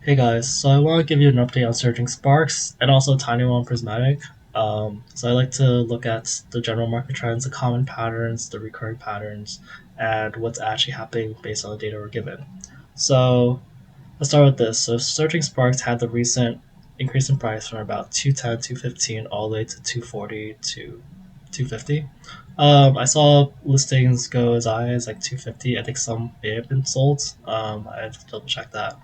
Hey guys, so I want to give you an update on Surging Sparks and also Tiny One Prismatic. So I like to look at the general market trends, the common patterns, the recurring patterns, and what's actually happening based on the data we're given. So let's start with this. So Surging Sparks had the recent increase in price from about 210, 215 all the way to 240 to 250. I saw listings go as high as like 250. I think some may have been sold. I have to double check that.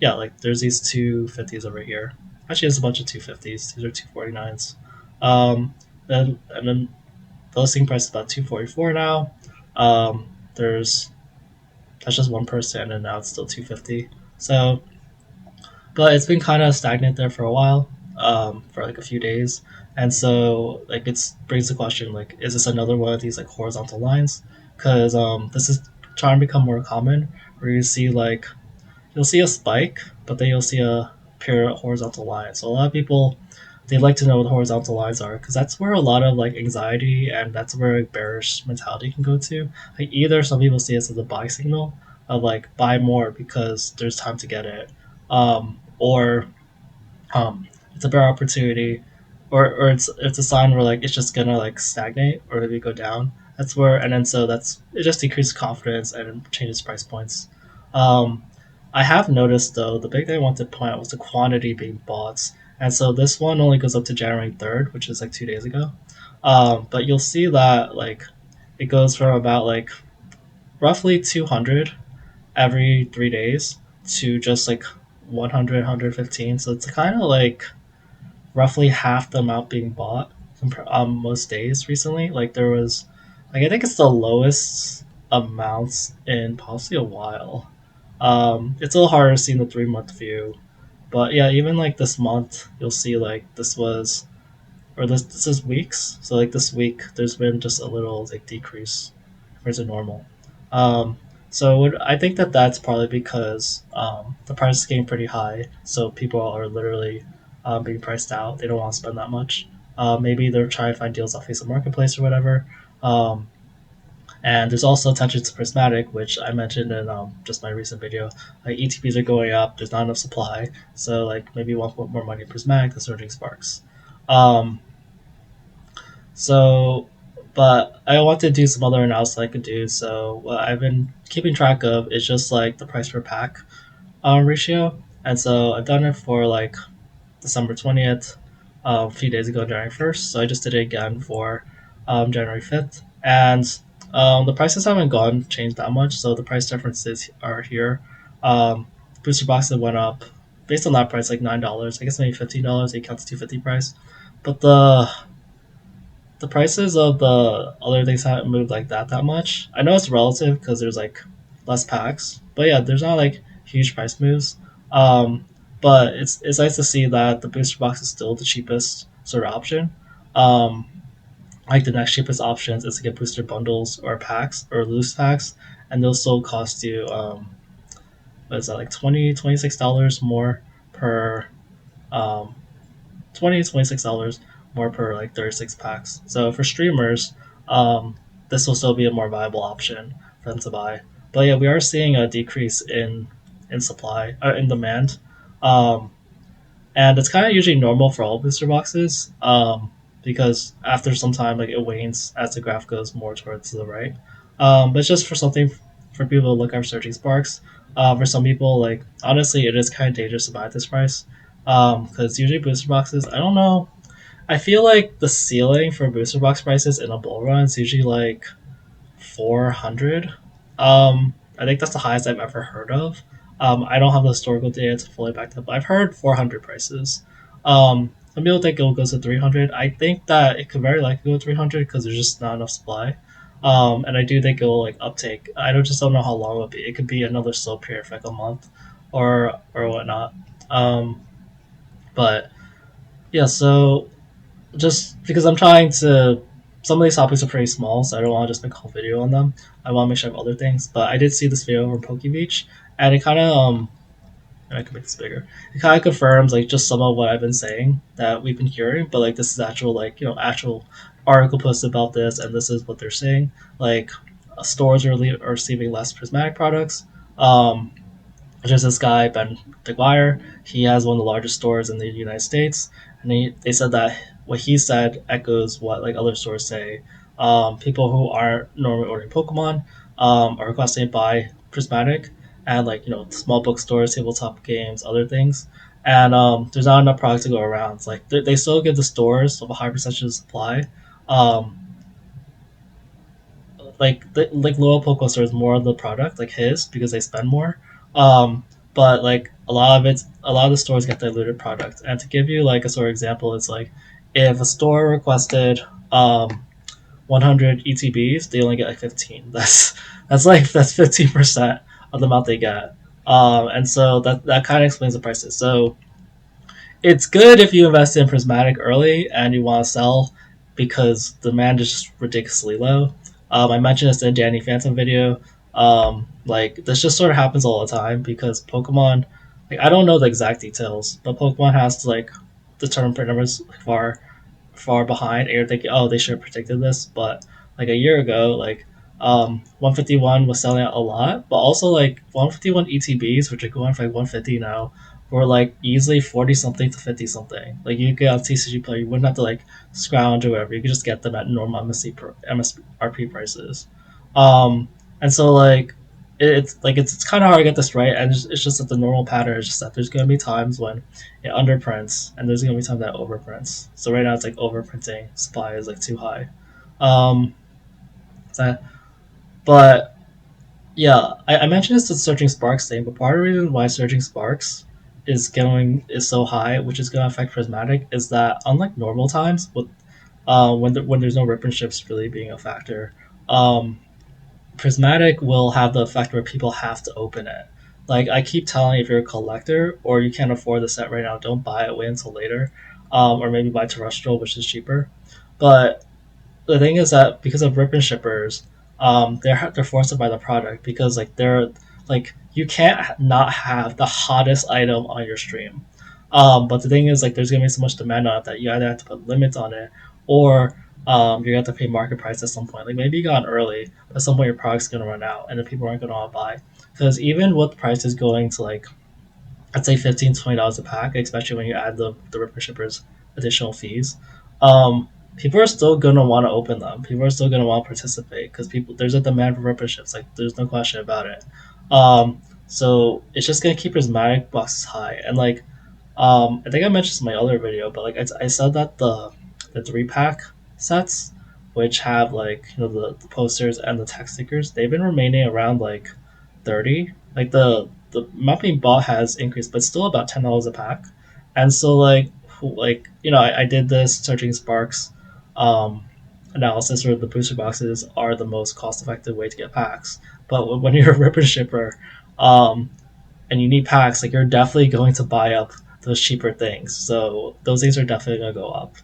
Yeah, like there's these 250s over here. Actually, there's a bunch of 250s. These are 249s. And then the listing price is about 244 now. There's That's just one person, and now it's still 250. So, but it's been kind of stagnant there for a while, for like a few days, and so like it brings the question like, is this another one of these like horizontal lines? Because this is trying to become more common, where you see like you'll see a spike, but then you'll see a pure horizontal line. So a lot of people they like to know what horizontal lines are because that's where a lot of like anxiety and that's where like, bearish mentality can go to. Like either some people see this as a buy signal of like buy more because there's time to get it, or it's a bear opportunity, or it's a sign where like it's just gonna like stagnate or maybe go down. That's where and then so that's it just decreases confidence and changes price points. Um, I have noticed though the big thing I wanted to point out was the quantity being bought, and so this one only goes up to January 3rd, which is like 2 days ago. But you'll see that like it goes from about like roughly 200 every 3 days to just like 100, 115. So it's kind of like roughly half the amount being bought most days recently. Like there was, like I think it's the lowest amounts in possibly a while. It's a little harder to see in the 3 month view, but yeah, even like this month, you'll see like this was, or this is weeks. So like this week, there's been just a little like decrease compared to normal. Um, I think that that's probably because the price is getting pretty high, so people are literally being priced out. They don't want to spend that much. Maybe they're trying to find deals off Facebook Marketplace or whatever. Um, and there's also attention to Prismatic, which I mentioned in just my recent video. Like ETPs are going up. There's not enough supply, so like maybe you want to put more money in Prismatic than Surging Sparks. Um, so, but I want to do some other analysis I could do. So what I've been keeping track of is just like the price per pack ratio, and so I've done it for like December 20th, a few days ago, January 1st. So I just did it again for January 5th, and the prices haven't gone changed that much. So the price differences are here. Booster boxes went up based on that price like $9. I guess maybe $15. It counts 250 price, but the prices of the other things haven't moved like that much. I know it's relative because there's like less packs, but yeah, there's not like huge price moves. Um, but it's nice to see that the booster box is still the cheapest sort of option. Um, like the next cheapest options is to get booster bundles or packs or loose packs, and they'll still cost you what is that like 26 dollars more per um, 26 dollars more per like 36 packs. So for streamers, um, this will still be a more viable option for them to buy. But yeah, we are seeing a decrease in supply in demand, um, and it's kind of usually normal for all booster boxes, because after some time like it wanes as the graph goes more towards the right. But it's just for something for people to look at searching sparks. For some people, like honestly, it is kind of dangerous to buy at this price, because usually booster boxes, I don't know, I feel like the ceiling for booster box prices in a bull run is usually like 400. I think that's the highest I've ever heard of. I don't have the historical data to fully back that up. I've heard 400 prices. Some people think it'll go to 300. I think that it could very likely go to 300 because there's just not enough supply. And I do think it'll like uptake. I don't know how long it'll be. It could be another slow period for like a month, or whatnot. Um, but yeah, so just because I'm trying to. Some of these topics are pretty small, so I don't want to just make a whole video on them. I want to make sure I have other things. But I did see this video from Poke Beach, and it kind of I can make this bigger. It kind of confirms like just some of what I've been saying that we've been hearing, but like this is actual like actual article posted about this, and this is what they're saying. Like stores are receiving less prismatic products. Um, There's this guy Ben DeGuire. He has one of the largest stores in the United States, and they said that what he said echoes what like other stores say. People who aren't normally ordering Pokemon are requesting to buy Prismatic, and like small bookstores, tabletop games, other things. And there's not enough product to go around. It's like they still give the stores of a high percentage of supply. Um, like Lowell Poco stores more of the product like his because they spend more. But like a lot of the stores get diluted product. And to give you like a sort of example, it's like if a store requested 100 ETBs, they only get like 15. That's 15% of the amount they get. And so that kind of explains the prices. So it's good if you invest in Prismatic early and you want to sell because the demand is just ridiculously low. I mentioned this in Danny Phantom video. Like this just sort of happens all the time because Pokemon, like I don't know the exact details, but Pokemon has to like determine print numbers far behind, and you're thinking, oh, they should have predicted this. But like a year ago, like 151 was selling out a lot, but also like 151 ETBs, which are going for like 150 now, were like easily 40 something to 50 something. Like you get on TCG Player, you wouldn't have to like scrounge or whatever. You could just get them at normal MSRP prices. Um, and so like it's kind of hard to get this right, and it's just that the normal pattern is just that there's going to be times when it underprints, and there's going to be times that overprints. So right now it's like overprinting, supply is like too high. Um, so, but yeah, I mentioned this to Searching Sparks thing, but part of the reason why Searching Sparks is so high, which is going to affect Prismatic, is that unlike normal times, with when there's no rip and ships really being a factor, um, Prismatic will have the effect where people have to open it. Like I keep telling you, if you're a collector or you can't afford the set right now, don't buy it. Wait until later, or maybe buy terrestrial, which is cheaper. But the thing is that because of rip and shippers, they're forced to buy the product because like they're like you can't not have the hottest item on your stream. But the thing is like there's gonna be so much demand on it that you either have to put limits on it or you're gonna have to pay market price at some point. Like maybe you got in early, but at some point your product's gonna run out and then people aren't gonna want to buy. Because even with prices going to like I'd say $15 to $20 a pack, especially when you add the ripper shippers additional fees. People are still gonna want to open them. People are still gonna want to participate because people there's a demand for ripper ships. Like there's no question about it. So it's just gonna keep prismatic boxes high. And like I think I mentioned this in my other video, but like I said that the 3 pack sets, which have like the posters and the text stickers, they've been remaining around like 30. Like the amount being bought has increased, but still about $10 a pack. And so I did this searching Sparks um, analysis where the booster boxes are the most cost effective way to get packs. But when you're a ripper shipper, um, and you need packs, like you're definitely going to buy up those cheaper things. So those things are definitely going to go up.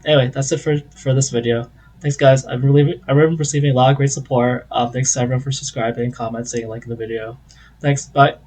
Anyway, that's it for this video. Thanks, guys. I've been receiving a lot of great support. Thanks to everyone for subscribing, commenting, liking the video. Thanks. Bye.